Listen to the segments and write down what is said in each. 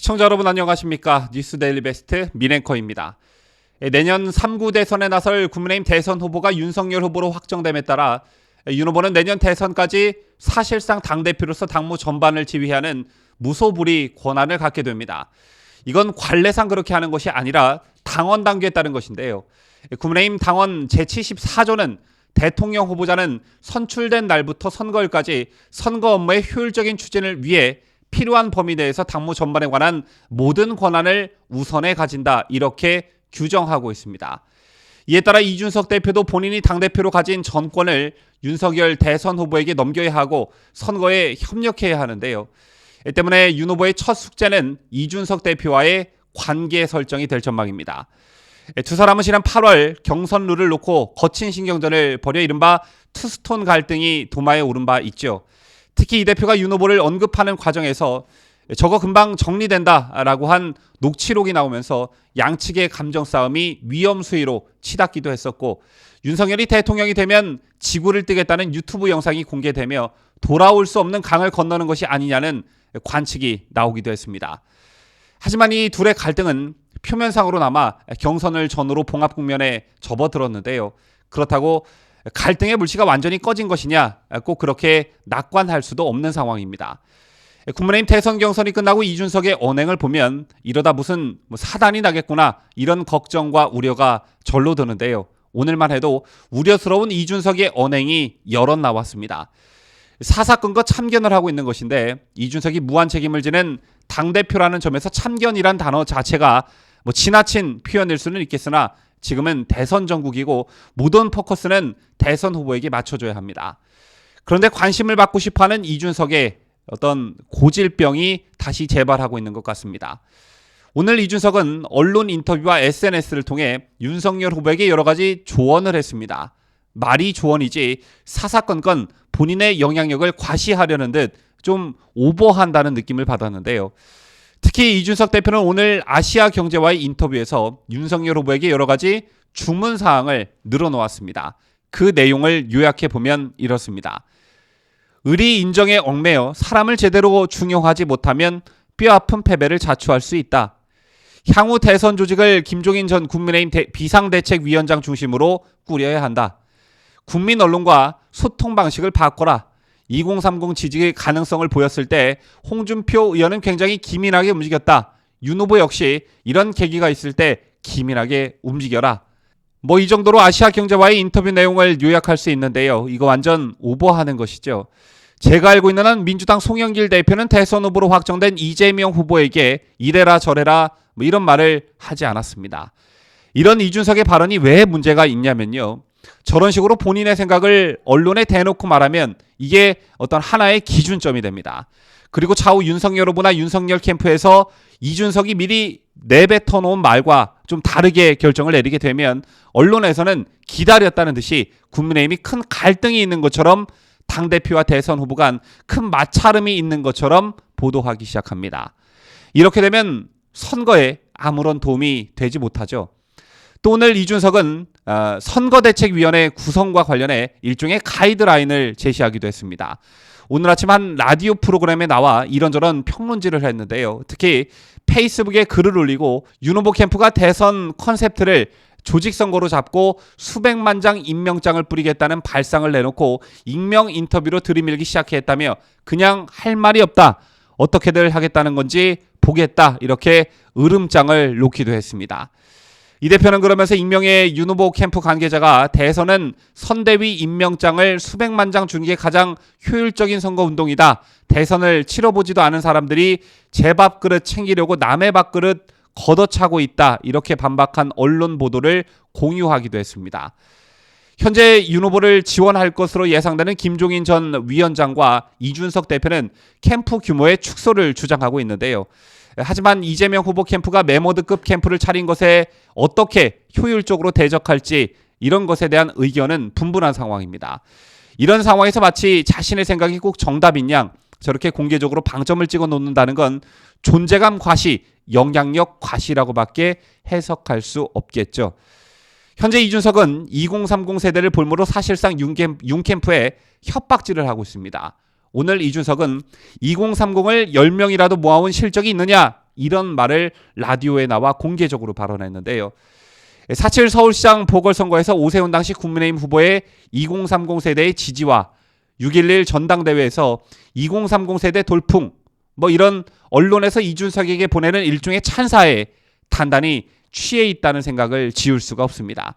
시청자 여러분 안녕하십니까? 뉴스 데일리 베스트 민앵커입니다. 내년 3구 대선에 나설 국민의힘 대선 후보가 윤석열 후보로 확정됨에 따라 윤 후보는 내년 대선까지 사실상 당대표로서 당무 전반을 지휘하는 무소불위 권한을 갖게 됩니다. 이건 관례상 그렇게 하는 것이 아니라 당원 당규에 따른 것인데요. 국민의힘 당원 제74조는 대통령 후보자는 선출된 날부터 선거일까지 선거 업무의 효율적인 추진을 위해 필요한 범위 내에서 당무 전반에 관한 모든 권한을 우선에 가진다, 이렇게 규정하고 있습니다. 이에 따라 이준석 대표도 본인이 당대표로 가진 전권을 윤석열 대선 후보에게 넘겨야 하고 선거에 협력해야 하는데요. 이 때문에 윤 후보의 첫 숙제는 이준석 대표와의 관계 설정이 될 전망입니다. 두 사람은 지난 8월 경선 룰을 놓고 거친 신경전을 벌여 이른바 투스톤 갈등이 도마에 오른 바 있죠. 특히 이 대표가 윤 후보를 언급하는 과정에서 저거 금방 정리된다라고 한 녹취록이 나오면서 양측의 감정 싸움이 위험 수위로 치닫기도 했었고, 윤석열이 대통령이 되면 지구를 뜨겠다는 유튜브 영상이 공개되며 돌아올 수 없는 강을 건너는 것이 아니냐는 관측이 나오기도 했습니다. 하지만 이 둘의 갈등은 표면상으로나마 경선을 전후로 봉합 국면에 접어들었는데요. 그렇다고 갈등의 물씨가 완전히 꺼진 것이냐, 꼭 그렇게 낙관할 수도 없는 상황입니다. 국민의힘 대선 경선이 끝나고 이준석의 언행을 보면 이러다 무슨 사단이 나겠구나, 이런 걱정과 우려가 절로 드는데요. 오늘만 해도 우려스러운 이준석의 언행이 여럿 나왔습니다. 사사건과 참견을 하고 있는 것인데, 이준석이 무한 책임을 지는 당대표라는 점에서 참견이란 단어 자체가 지나친 표현일 수는 있겠으나 지금은 대선 전국이고 모든 포커스는 대선 후보에게 맞춰줘야 합니다. 그런데 관심을 받고 싶어하는 이준석의 어떤 고질병이 다시 재발하고 있는 것 같습니다. 오늘 이준석은 언론 인터뷰와 SNS를 통해 윤석열 후보에게 여러 가지 조언을 했습니다. 말이 조언이지 사사건건 본인의 영향력을 과시하려는 듯 좀 오버한다는 느낌을 받았는데요. 특히 이준석 대표는 오늘 아시아경제와의 인터뷰에서 윤석열 후보에게 여러 가지 주문사항을 늘어놓았습니다. 그 내용을 요약해보면 이렇습니다. 의리 인정에 얽매여 사람을 제대로 중용하지 못하면 뼈아픈 패배를 자초할 수 있다. 향후 대선 조직을 김종인 전 국민의힘 비상대책위원장 중심으로 꾸려야 한다. 국민 언론과 소통 방식을 바꿔라. 2030 지지의 가능성을 보였을 때 홍준표 의원은 굉장히 기민하게 움직였다. 윤 후보 역시 이런 계기가 있을 때 기민하게 움직여라. 이 정도로 아시아경제와의 인터뷰 내용을 요약할 수 있는데요. 이거 완전 오버하는 것이죠. 제가 알고 있는 한 민주당 송영길 대표는 대선 후보로 확정된 이재명 후보에게 이래라 저래라 이런 말을 하지 않았습니다. 이런 이준석의 발언이 왜 문제가 있냐면요. 저런 식으로 본인의 생각을 언론에 대놓고 말하면 이게 어떤 하나의 기준점이 됩니다. 그리고 차후 윤석열 후보나 윤석열 캠프에서 이준석이 미리 내뱉어 놓은 말과 좀 다르게 결정을 내리게 되면 언론에서는 기다렸다는 듯이 국민의힘이 큰 갈등이 있는 것처럼 당대표와 대선 후보 간 큰 마찰음이 있는 것처럼 보도하기 시작합니다. 이렇게 되면 선거에 아무런 도움이 되지 못하죠. 또 오늘 이준석은 선거대책위원회 구성과 관련해 일종의 가이드라인을 제시하기도 했습니다. 오늘 아침 한 라디오 프로그램에 나와 이런저런 평론질을 했는데요. 특히 페이스북에 글을 올리고 윤 후보 캠프가 대선 컨셉트를 조직선거로 잡고 수백만 장 임명장을 뿌리겠다는 발상을 내놓고 익명 인터뷰로 들이밀기 시작했다며 그냥 할 말이 없다. 어떻게들 하겠다는 건지 보겠다. 이렇게 으름장을 놓기도 했습니다. 이 대표는 그러면서 익명의 윤 후보 캠프 관계자가 대선은 선대위 임명장을 수백만 장 주는 게 가장 효율적인 선거운동이다. 대선을 치러보지도 않은 사람들이 제 밥그릇 챙기려고 남의 밥그릇 걷어차고 있다. 이렇게 반박한 언론 보도를 공유하기도 했습니다. 현재 윤 후보를 지원할 것으로 예상되는 김종인 전 위원장과 이준석 대표는 캠프 규모의 축소를 주장하고 있는데요. 하지만 이재명 후보 캠프가 메모드급 캠프를 차린 것에 어떻게 효율적으로 대적할지 이런 것에 대한 의견은 분분한 상황입니다. 이런 상황에서 마치 자신의 생각이 꼭 정답인 양 저렇게 공개적으로 방점을 찍어 놓는다는 건 존재감 과시, 영향력 과시라고밖에 해석할 수 없겠죠. 현재 이준석은 2030 세대를 볼모로 사실상 윤캠프에 협박질을 하고 있습니다. 오늘 이준석은 2030을 10명이라도 모아온 실적이 있느냐? 이런 말을 라디오에 나와 공개적으로 발언했는데요. 4.7 서울시장 보궐선거에서 오세훈 당시 국민의힘 후보의 2030 세대의 지지와 6.11 전당대회에서 2030 세대 돌풍 이런 언론에서 이준석에게 보내는 일종의 찬사에 단단히 취해 있다는 생각을 지울 수가 없습니다.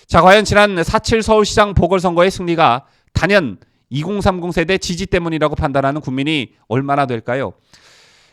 자, 과연 지난 4.7 서울시장 보궐선거의 승리가 단연 2030 세대 지지 때문이라고 판단하는 국민이 얼마나 될까요?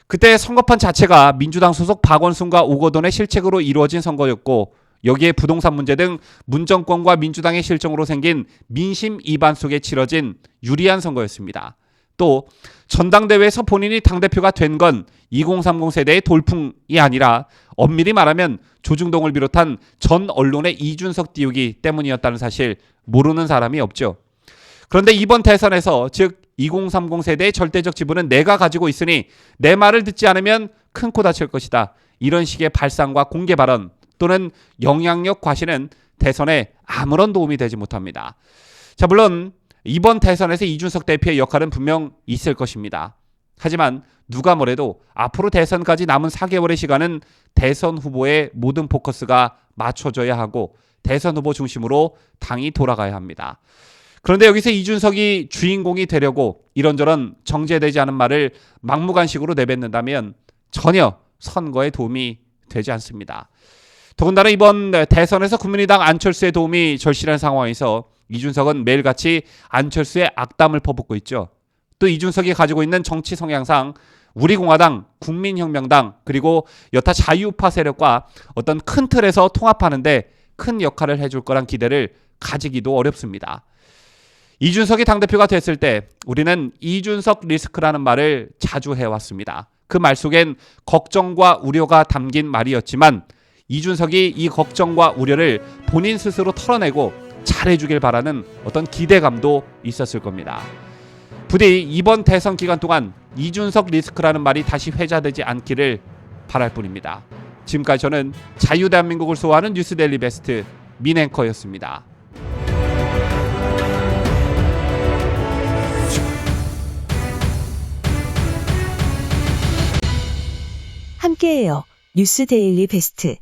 그때 선거판 자체가 민주당 소속 박원순과 오거돈의 실책으로 이루어진 선거였고 여기에 부동산 문제 등 문정권과 민주당의 실정으로 생긴 민심 이반 속에 치러진 유리한 선거였습니다. 또 전당대회에서 본인이 당대표가 된 건 2030 세대의 돌풍이 아니라 엄밀히 말하면 조중동을 비롯한 전 언론의 이준석 띄우기 때문이었다는 사실 모르는 사람이 없죠. 그런데 이번 대선에서 즉 2030 세대의 절대적 지분은 내가 가지고 있으니 내 말을 듣지 않으면 큰 코 다칠 것이다. 이런 식의 발상과 공개 발언 또는 영향력 과시는 대선에 아무런 도움이 되지 못합니다. 자, 물론 이번 대선에서 이준석 대표의 역할은 분명 있을 것입니다. 하지만 누가 뭐래도 앞으로 대선까지 남은 4개월의 시간은 대선 후보의 모든 포커스가 맞춰져야 하고 대선 후보 중심으로 당이 돌아가야 합니다. 그런데 여기서 이준석이 주인공이 되려고 이런저런 정제되지 않은 말을 막무가내식으로 내뱉는다면 전혀 선거에 도움이 되지 않습니다. 더군다나 이번 대선에서 국민의당 안철수의 도움이 절실한 상황에서 이준석은 매일같이 안철수의 악담을 퍼붓고 있죠. 또 이준석이 가지고 있는 정치 성향상 우리공화당, 국민혁명당 그리고 여타 자유우파 세력과 어떤 큰 틀에서 통합하는데 큰 역할을 해줄 거란 기대를 가지기도 어렵습니다. 이준석이 당대표가 됐을 때 우리는 이준석 리스크라는 말을 자주 해왔습니다. 그 말 속엔 걱정과 우려가 담긴 말이었지만 이준석이 이 걱정과 우려를 본인 스스로 털어내고 잘해주길 바라는 어떤 기대감도 있었을 겁니다. 부디 이번 대선 기간 동안 이준석 리스크라는 말이 다시 회자되지 않기를 바랄 뿐입니다. 지금까지 저는 자유대한민국을 소화하는 뉴스데일리 베스트 민앵커였습니다. 함께해요. 뉴스데일리 베스트.